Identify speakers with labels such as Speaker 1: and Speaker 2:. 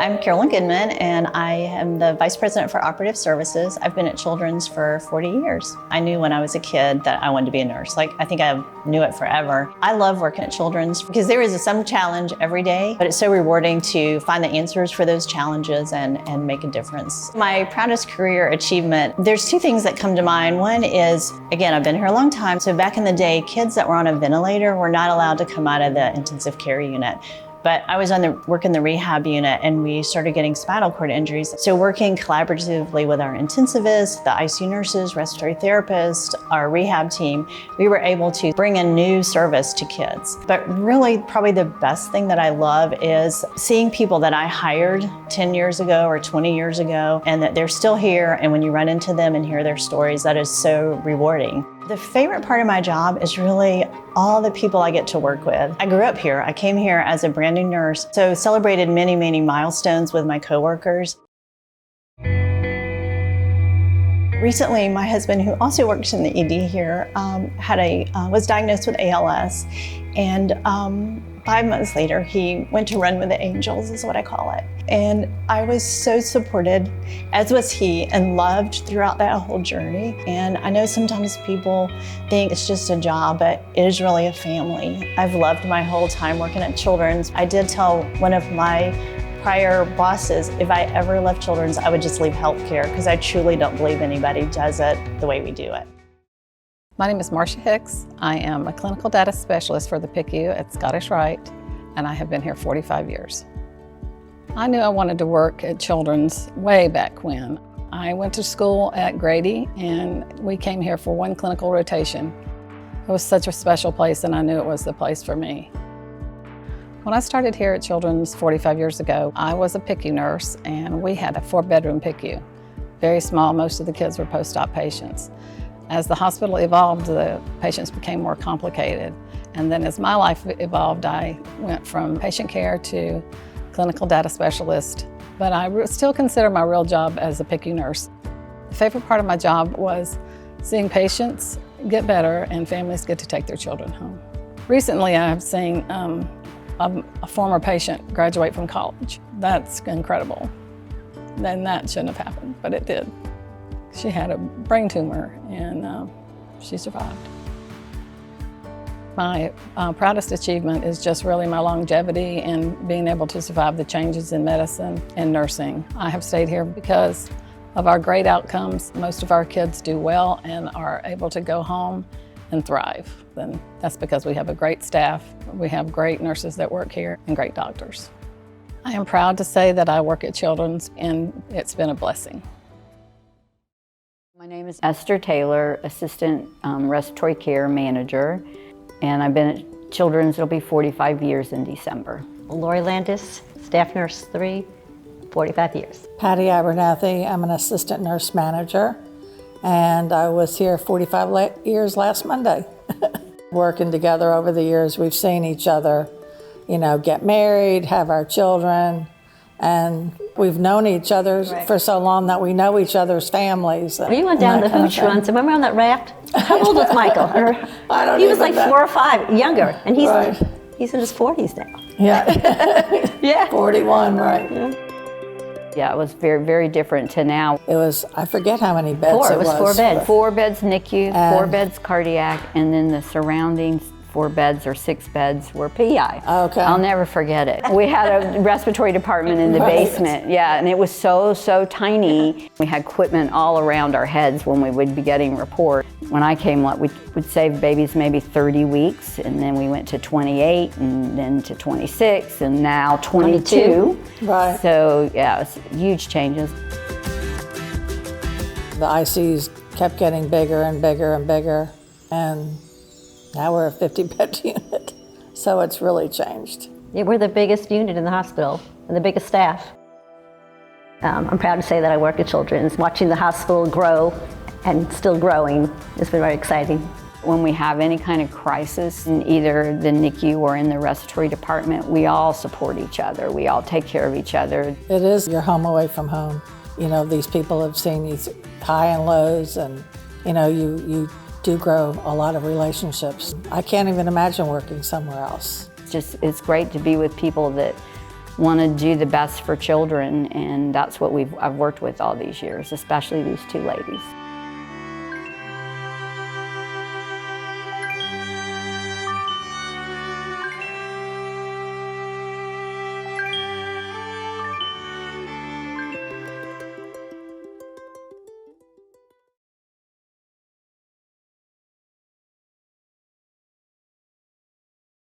Speaker 1: I'm Carolyn Goodman, and I am the Vice President for Operative Services. I've been at Children's for 40 years. I knew when I was a kid that I wanted to be a nurse. I think I knew it forever. I love working at Children's because there is some challenge every day, but it's so rewarding to find the answers for those challenges and make a difference. My proudest career achievement, there's two things that come to mind. One is, again, I've been here a long time, so back in the day, kids that were on a ventilator were not allowed to come out of the intensive care unit. But I was working the rehab unit, and we started getting spinal cord injuries. So working collaboratively with our intensivists, the ICU nurses, respiratory therapists, our rehab team, we were able to bring a new service to kids. But really, probably the best thing that I love is seeing people that I hired 10 years ago or 20 years ago, and that they're still here, and when you run into them and hear their stories, that is so rewarding. The favorite part of my job is really all the people I get to work with. I grew up here. I came here as a brand new nurse, so celebrated many, many milestones with my coworkers. Recently, my husband, who also works in the ED here, was diagnosed with ALS, and 5 months later, he went to run with the angels, is what I call it. And I was so supported, as was he, and loved throughout that whole journey. And I know sometimes people think it's just a job, but it is really a family. I've loved my whole time working at Children's. I did tell one of my prior bosses, if I ever left Children's, I would just leave healthcare, because I truly don't believe anybody does it the way we do it.
Speaker 2: My name is Marcia Hicks. I am a clinical data specialist for the PICU at Scottish Rite, and I have been here 45 years. I knew I wanted to work at Children's way back when. I went to school at Grady, and we came here for one clinical rotation. It was such a special place, and I knew it was the place for me. When I started here at Children's 45 years ago, I was a PICU nurse, and we had a 4-bedroom PICU. Very small, most of the kids were post-op patients. As the hospital evolved, the patients became more complicated. And then as my life evolved, I went from patient care to clinical data specialist. But I still consider my real job as a PICU nurse. The favorite part of my job was seeing patients get better and families get to take their children home. Recently, I have seen a former patient graduate from college. That's incredible. And that shouldn't have happened, but it did. She had a brain tumor, and she survived. My proudest achievement is just really my longevity and being able to survive the changes in medicine and nursing. I have stayed here because of our great outcomes. Most of our kids do well and are able to go home and thrive. And that's because we have a great staff, we have great nurses that work here, and great doctors. I am proud to say that I work at Children's, and it's been a blessing.
Speaker 3: My name is Esther Taylor, Assistant Respiratory Care Manager, and I've been at Children's, it'll be 45 years in December.
Speaker 4: Lori Landis, Staff Nurse 3, 45 years.
Speaker 5: Patty Abernathy, I'm an Assistant Nurse Manager, and I was here 45 years last Monday. Working together over the years, we've seen each other, get married, have our children, and we've known each other for so long that we know each other's families.
Speaker 4: We went down the hooch once, and remember on that raft? How old was Michael? He was like 4 or 5, younger, and he's in his 40s now.
Speaker 5: Yeah.
Speaker 4: Yeah.
Speaker 5: 41, right.
Speaker 3: Yeah, it was very, very different to now.
Speaker 5: It was, I forget how many beds it was.
Speaker 4: 4 beds.
Speaker 3: 4 beds NICU, 4 beds cardiac, and then the surrounding 4 beds or 6 beds were PI.
Speaker 5: Okay.
Speaker 3: I'll never forget it. We had a respiratory department in the basement, yeah, and it was so tiny. We had equipment all around our heads when we would be getting reports. When I came up, we would save babies maybe 30 weeks, and then we went to 28, and then to 26, and now 22.
Speaker 5: Right.
Speaker 3: So yeah, it was huge changes.
Speaker 5: The ICUs kept getting bigger and bigger and bigger, and now we're a 50-bed unit, so it's really changed.
Speaker 4: Yeah, we're the biggest unit in the hospital and the biggest staff. I'm proud to say that I work at Children's. Watching the hospital grow and still growing has been very exciting.
Speaker 3: When we have any kind of crisis in either the NICU or in the respiratory department, we all support each other. We all take care of each other.
Speaker 5: It is your home away from home. These people have seen these high and lows, and you do grow a lot of relationships. I can't even imagine working somewhere else.
Speaker 3: It's great to be with people that want to do the best for children, and that's what I've worked with all these years, especially these two ladies.